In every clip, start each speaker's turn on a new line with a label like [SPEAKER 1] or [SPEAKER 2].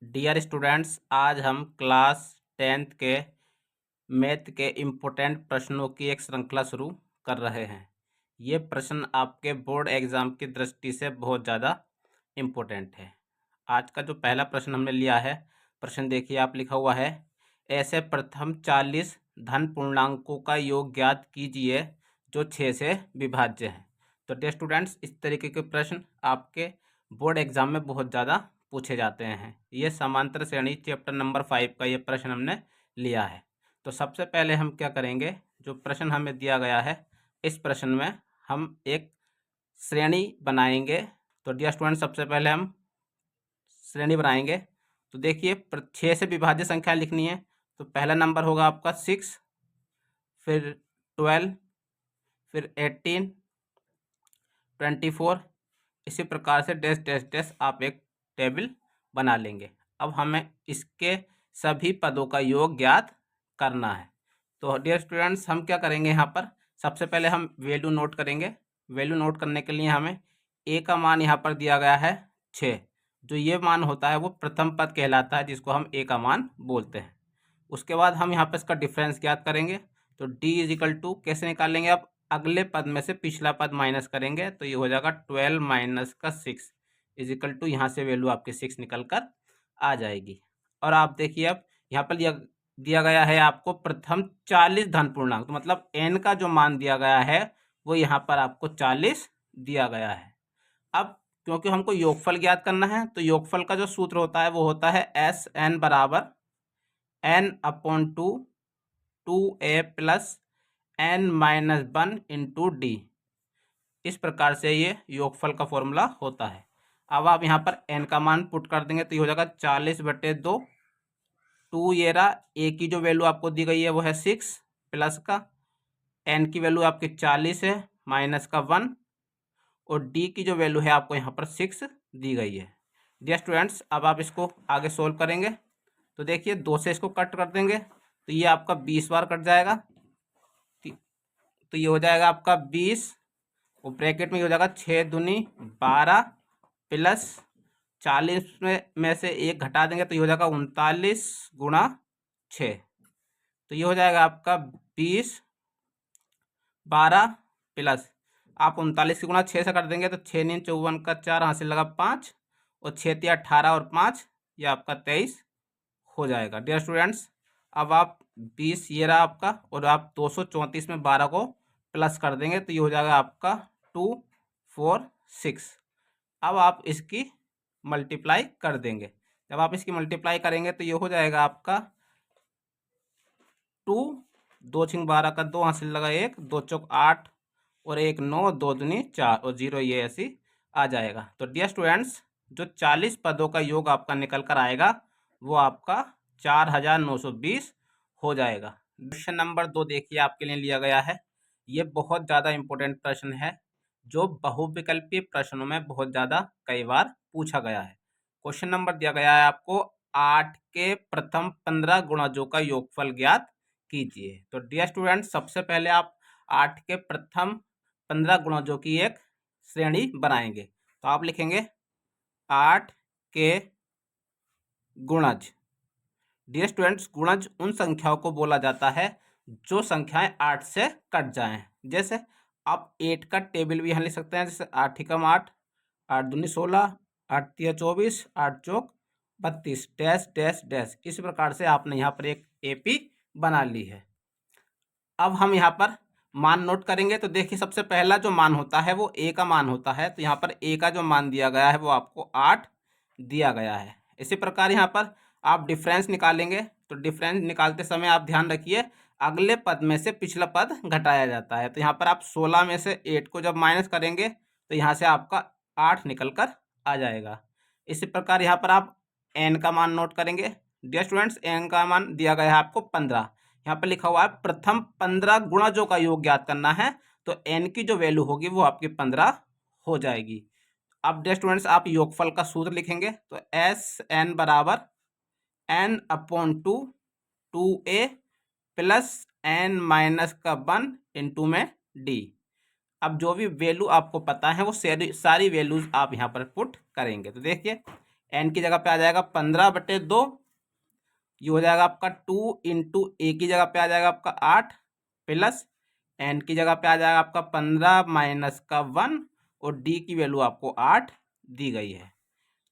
[SPEAKER 1] Dear students, आज हम class 10th के मैथ के इम्पोर्टेंट प्रश्नों की एक श्रृंखला शुरू कर रहे हैं। ये प्रश्न आपके बोर्ड एग्ज़ाम की दृष्टि से बहुत ज़्यादा इम्पोर्टेंट है। आज का जो पहला प्रश्न हमने लिया है, प्रश्न देखिए, आप लिखा हुआ है, ऐसे प्रथम 40 धन पूर्णांकों का योग ज्ञात कीजिए जो 6 से विभाज्य है। तो डियर स्टूडेंट्स, इस तरीके के प्रश्न आपके बोर्ड एग्जाम में बहुत ज़्यादा पूछे जाते हैं। ये समांतर श्रेणी चैप्टर नंबर 5 का ये प्रश्न हमने लिया है। तो सबसे पहले हम क्या करेंगे, जो प्रश्न हमें दिया गया है, इस प्रश्न में हम एक श्रेणी बनाएंगे। तो डियर स्टूडेंट, सबसे पहले हम श्रेणी बनाएंगे। तो देखिए, 6 से विभाज्य संख्या लिखनी है। तो पहला नंबर होगा आपका 6, फिर 12, फिर 18, 24, इसी प्रकार से डैश डैश डैश आप एक टेबल बना लेंगे। अब हमें इसके सभी पदों का योग ज्ञात करना है। तो डियर स्टूडेंट्स, हम क्या करेंगे, यहाँ पर सबसे पहले हम वैल्यू नोट करेंगे। वैल्यू नोट करने के लिए हमें ए का मान यहाँ पर दिया गया है 6। जो ये मान होता है वो प्रथम पद कहलाता है, जिसको हम ए का मान बोलते हैं। उसके बाद हम यहाँ पर इसका डिफरेंस ज्ञात करेंगे। तो डी इज इक्वल टू कैसे निकालेंगे, आप अगले पद में से पिछला पद माइनस करेंगे। तो ये हो जाएगा 12 माइनस का 6 इज इक्वल टू, यहाँ से वैल्यू आपकी 6 निकल कर आ जाएगी। और आप देखिए, अब यहाँ पर दिया गया है आपको प्रथम 40 धन पूर्णांक, तो मतलब n का जो मान दिया गया है वो यहाँ पर आपको 40 दिया गया है। अब क्योंकि हमको योगफल ज्ञात करना है, तो योगफल का जो सूत्र होता है वो होता है एस एन बराबर n/2 2a plus n-1 into D. इस प्रकार से ये योगफल का फॉर्मूला होता है। अब आप यहाँ पर n का मान पुट कर देंगे तो ये हो जाएगा 40/2। 2 ये रहा, a की जो वैल्यू आपको दी गई है वो है 6 प्लस का n की वैल्यू आपकी 40 है माइनस का 1, और d की जो वैल्यू है आपको यहाँ पर 6 दी गई है। डियर स्टूडेंट्स, अब आप इसको आगे सोल्व करेंगे। तो देखिए, 2 से इसको कट कर देंगे तो ये आपका 20 बार कट जाएगा। तो ये हो जाएगा आपका 20, और ब्रैकेट में ये हो जाएगा 6 दूनी 12 प्लस 40 में से 1 घटा देंगे तो ये हो जाएगा 39 गुणा 6। तो ये हो जाएगा आपका 20 12 प्लस, आप 39 की गुणा 6 से कर देंगे तो 6 × 54 का 4 हासिल लगा 5, और 6 × 18 और 5 ये आपका 23 हो जाएगा। डियर स्टूडेंट्स, अब आप 20 ये रहा आपका, और आप 234 में 12 को प्लस कर देंगे तो ये हो जाएगा आपका 246। अब आप इसकी मल्टीप्लाई कर देंगे। जब आप इसकी मल्टीप्लाई करेंगे तो ये हो जाएगा आपका 2, 2 × 12 का 2 हासिल लगा 1, 2 चौक 8 और 1 9, 2 दूनी 4 और 0 ये ऐसी आ जाएगा। तो डियर स्टूडेंट्स, जो 40 पदों का योग आपका निकल कर आएगा वो आपका 4920 हो जाएगा। क्वेश्चन नंबर 2 देखिए, आपके लिए लिया गया है। ये बहुत ज़्यादा इंपॉर्टेंट प्रश्न है, जो बहुविकल्पीय प्रश्नों में बहुत ज़्यादा कई बार पूछा गया है। क्वेश्चन नंबर दिया गया है आपको, 8 के प्रथम 15 गुणजों का योगफल ज्ञात कीजिए। तो डियर स्टूडेंट, सबसे पहले आप 8 के प्रथम 15 गुणजों की एक श्रेणी बनाएंगे। तो आप लिखेंगे 8 के गुणज। डियर स्टूडेंट्स, गुणज उन संख्याओं को बोला जाता है जो संख्याएं 8 से कट जाएं। जैसे आप 8 का टेबल भी यहाँ लिख सकते हैं, जैसे 8 एकम 8, 8 दूनी 16, 8 तिया 24, 8 चौक 32 डैश डैश डैश। इस प्रकार से आपने यहाँ पर एक एपी बना ली है। अब हम यहाँ पर मान नोट करेंगे। तो देखिए, सबसे पहला जो मान होता है वो ए का मान होता है। तो यहाँ पर ए का जो मान दिया गया है वो आपको 8 दिया गया है। इसी प्रकार यहाँ पर आप डिफरेंस निकालेंगे। तो डिफरेंस निकालते समय आप ध्यान रखिए, अगले पद में से पिछला पद घटाया जाता है। तो यहाँ पर आप 16 में से 8 को जब माइनस करेंगे तो यहाँ से आपका 8 निकल कर आ जाएगा। इसी प्रकार यहाँ पर आप एन का मान नोट करेंगे। डियर स्टूडेंट्स, एन का मान दिया गया है आपको 15। यहाँ पर लिखा हुआ है प्रथम 15 गुणजों का योग ज्ञात करना है। तो n की जो वैल्यू होगी वो आपकी 15 हो जाएगी। अब डियर स्टूडेंट्स, आप योगफल का सूत्र लिखेंगे। तो एस एन बराबर n/2 2a plus n-1 into में d। अब जो भी वैल्यू आपको पता है वो सारी वैल्यूज आप यहाँ पर पुट करेंगे। तो देखिए, एन की जगह पे आ जाएगा 15/2, ये हो जाएगा आपका 2 इंटू ए की जगह पे आ जाएगा आपका 8 प्लस एन की जगह पे आ जाएगा आपका 15 माइनस का 1 और डी की वैल्यू आपको 8 दी गई है।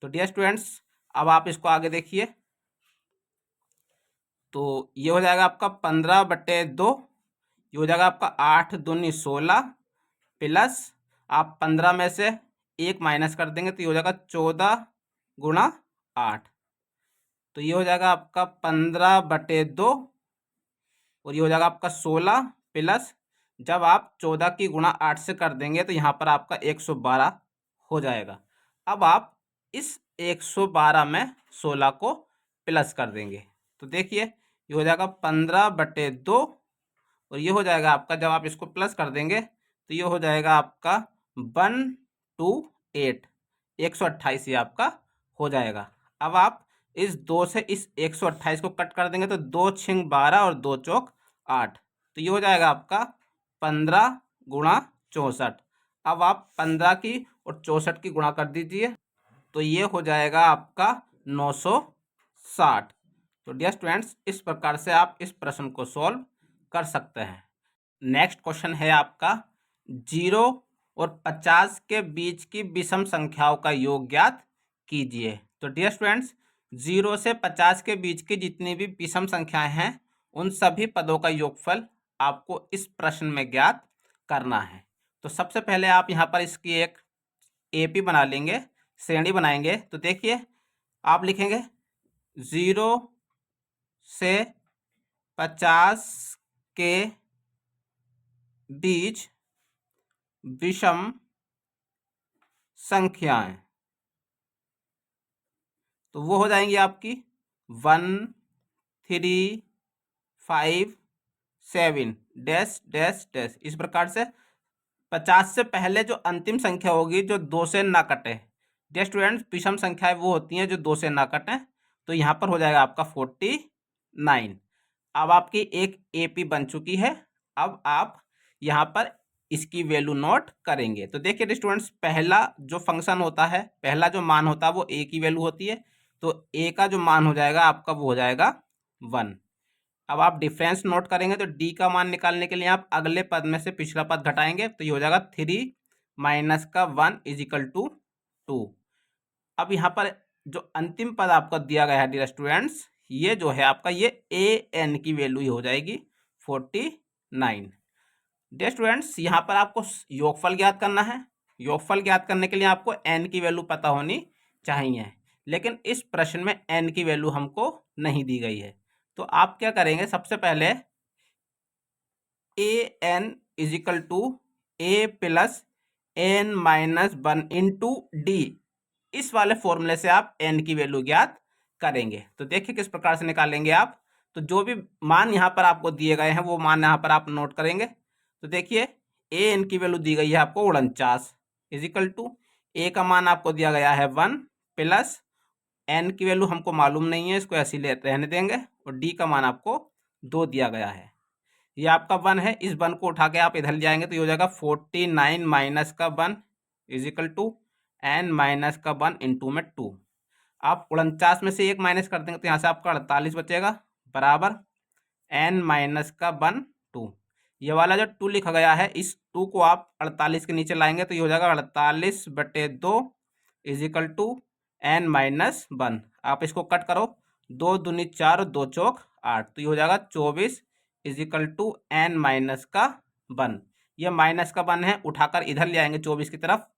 [SPEAKER 1] तो डियर स्टूडेंट्स अब आप इसको आगे देखिए, तो ये हो जाएगा आपका 15/2, ये हो जाएगा आपका 8 दूनी 16 प्लस आप 15 में से 1 माइनस कर देंगे तो ये हो जाएगा 14 गुणा 8, तो ये हो जाएगा आपका 15/2 और ये हो जाएगा आपका 16 प्लस जब आप 14 की गुणा 8 से कर देंगे तो यहाँ पर आपका 112 हो जाएगा। अब आप इस 112 में 16 को प्लस कर देंगे तो देखिए ये हो जाएगा 15/2 और ये हो जाएगा आपका, जब आप इसको प्लस कर देंगे तो ये हो जाएगा आपका 128, 128 ये आपका हो जाएगा। अब आप इस 2 से इस 128 को कट कर देंगे तो 2 छिंग 12 और 2 चौक 8, तो ये हो जाएगा आपका 15 गुणा 64। अब आप 15 की और 64 की गुणा कर दीजिए तो ये हो जाएगा आपका 960। तो डियर स्टूडेंट्स इस प्रकार से आप इस प्रश्न को सॉल्व कर सकते हैं। नेक्स्ट क्वेश्चन है आपका 0 और 50 के बीच की विषम संख्याओं का योग ज्ञात कीजिए। तो डियर स्टूडेंट्स 0 से 50 के बीच की जितनी भी विषम संख्याएं हैं उन सभी पदों का योगफल आपको इस प्रश्न में ज्ञात करना है। तो सबसे पहले आप यहाँ पर इसकी एक एपी बना लेंगे, श्रेणी बनाएंगे। तो देखिए आप लिखेंगे 0 से 50 के बीच विषम संख्याएं, तो वो हो जाएंगी आपकी 1 3 5 7 डैश डैश डैश। इस प्रकार से 50 से पहले जो अंतिम संख्या होगी जो 2 से ना कटे, डियर स्टूडेंट्स विषम संख्याएं वो होती हैं जो 2 से ना कटें, तो यहाँ पर हो जाएगा आपका 49। अब आपकी एक एपी बन चुकी है। अब आप यहाँ पर इसकी वैल्यू नोट करेंगे। तो देखिए स्टूडेंट्स पहला जो फंक्शन होता है, पहला जो मान होता है वो ए की वैल्यू होती है, तो ए का जो मान हो जाएगा आपका वो हो जाएगा 1। अब आप डिफरेंस नोट करेंगे तो डी का मान निकालने के लिए आप अगले पद में से पिछला पद घटाएंगे तो ये हो जाएगा 3 माइनस का 1 इजिकल टू 2। अब यहाँ पर जो अंतिम पद आपको दिया गया है डियर स्टूडेंट्स, ये जो है आपका ये ए एन की वैल्यू ही हो जाएगी 49। डियर स्टूडेंट्स यहाँ पर आपको योगफल ज्ञात करना है। योगफल ज्ञात करने के लिए आपको एन की वैल्यू पता होनी चाहिए, लेकिन इस प्रश्न में एन की वैल्यू हमको नहीं दी गई है। तो आप क्या करेंगे, सबसे पहले A N equal to A plus N minus 1 into D, इस वाले फॉर्मूले से आप एन की वैल्यू ज्ञात करेंगे। तो देखिए किस प्रकार से निकालेंगे आप। तो जो भी मान यहाँ पर आपको दिए गए हैं वो मान यहाँ पर आप नोट करेंगे। तो देखिए ए एन की वैल्यू दी गई है आपको 49 इजिकल टू ए का मान आपको दिया गया है 1 प्लस एन की वैल्यू हमको मालूम नहीं है, इसको ऐसे रहने देंगे, और डी का मान आपको 2 दिया गया है। ये आपका 1 है, इस 1 को उठा के आप इधर ले जाएंगे तो ये हो जाएगा 49 माइनस का 1 इजिकल टू एन माइनस का 1 इंटू में 2। आप 49 में से 1 माइनस कर देंगे तो यहाँ से आपका 48 बचेगा बराबर एन माइनस का 1 2। ये वाला जो 2 लिखा गया है इस 2 को आप 48 के नीचे लाएंगे तो ये हो जाएगा 48/2 इजिकल टू एन माइनस 1। आप इसको कट करो, 2 दूनी 4 और 2 चौक 8, तो ये हो जाएगा 24 इजिकल टू एन माइनस का 1। ये माइनस का 1 है, उठाकर इधर ले आएंगे 24 की तरफ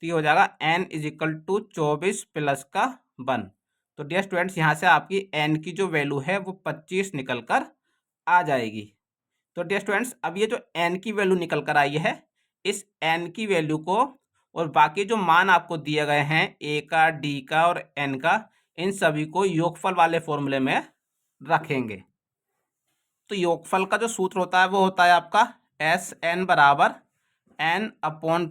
[SPEAKER 1] तो ये हो जाएगा एन इजिकल टू 24 प्लस का 1। तो डियर स्टूडेंट्स यहाँ से आपकी एन की जो वैल्यू है वो 25 निकल कर आ जाएगी। तो डियर स्टूडेंट्स अब ये जो एन की वैल्यू निकल कर आई है, इस एन की वैल्यू को और बाकी जो मान आपको दिए गए हैं ए का, डी का और एन का, इन सभी को योगफल वाले फॉर्मूले में रखेंगे। तो योगफल का जो सूत्र होता है वो होता है आपका एस एन बराबर N upon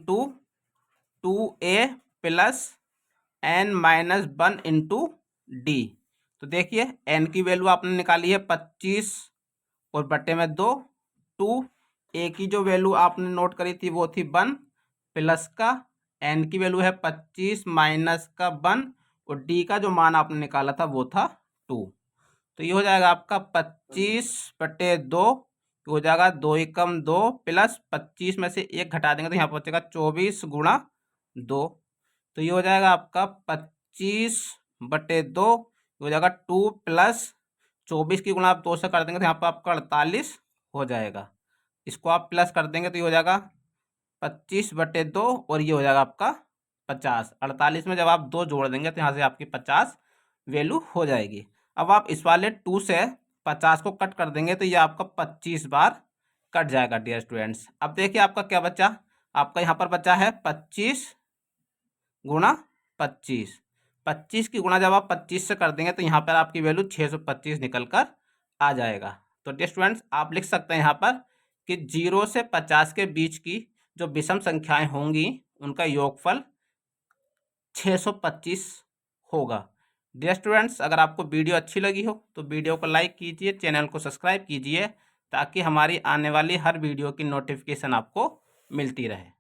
[SPEAKER 1] 2 A plus N minus 1 into D. तो देखिए एन की वैल्यू आपने निकाली है 25 और बट्टे में 2 2। ए की जो वैल्यू आपने नोट करी थी वो थी 1 प्लस का एन की वैल्यू है 25 माइनस का 1 और डी का जो मान आपने निकाला था वो था 2। तो ये हो जाएगा आपका 25/2, हो जाएगा 2 एकम 2 प्लस 25 में से 1 घटा देंगे तो यहाँ पर बचेगा 24/2। तो ये हो जाएगा आपका 25/2, हो जाएगा 2 प्लस 24 की गुणा आप 2 से कर देंगे तो यहाँ पर आपका 48 हो जाएगा। इसको आप प्लस कर देंगे तो ये हो जाएगा 25/2 और ये हो जाएगा आपका 50। 48 में जब आप 2 जोड़ देंगे तो यहाँ से आपकी 50 वैल्यू हो जाएगी। अब आप इस वाले 2 से 50 को कट कर देंगे तो ये आपका 25 बार कट जाएगा डियर स्टूडेंट्स। अब देखिए आपका क्या बचा, आपका यहाँ पर बचा है 25 गुणा 25। 25 की गुणा जब आप 25 से कर देंगे तो यहाँ पर आपकी वैल्यू 625 निकल कर आ जाएगा। तो डियर स्टूडेंट्स आप लिख सकते हैं यहाँ पर कि 0 से 50 के बीच की जो विषम संख्याएं होंगी उनका योगफल 625 होगा। डियर स्टूडेंट्स अगर आपको वीडियो अच्छी लगी हो तो वीडियो को लाइक कीजिए, चैनल को सब्सक्राइब कीजिए ताकि हमारी आने वाली हर वीडियो की नोटिफिकेशन आपको मिलती रहे।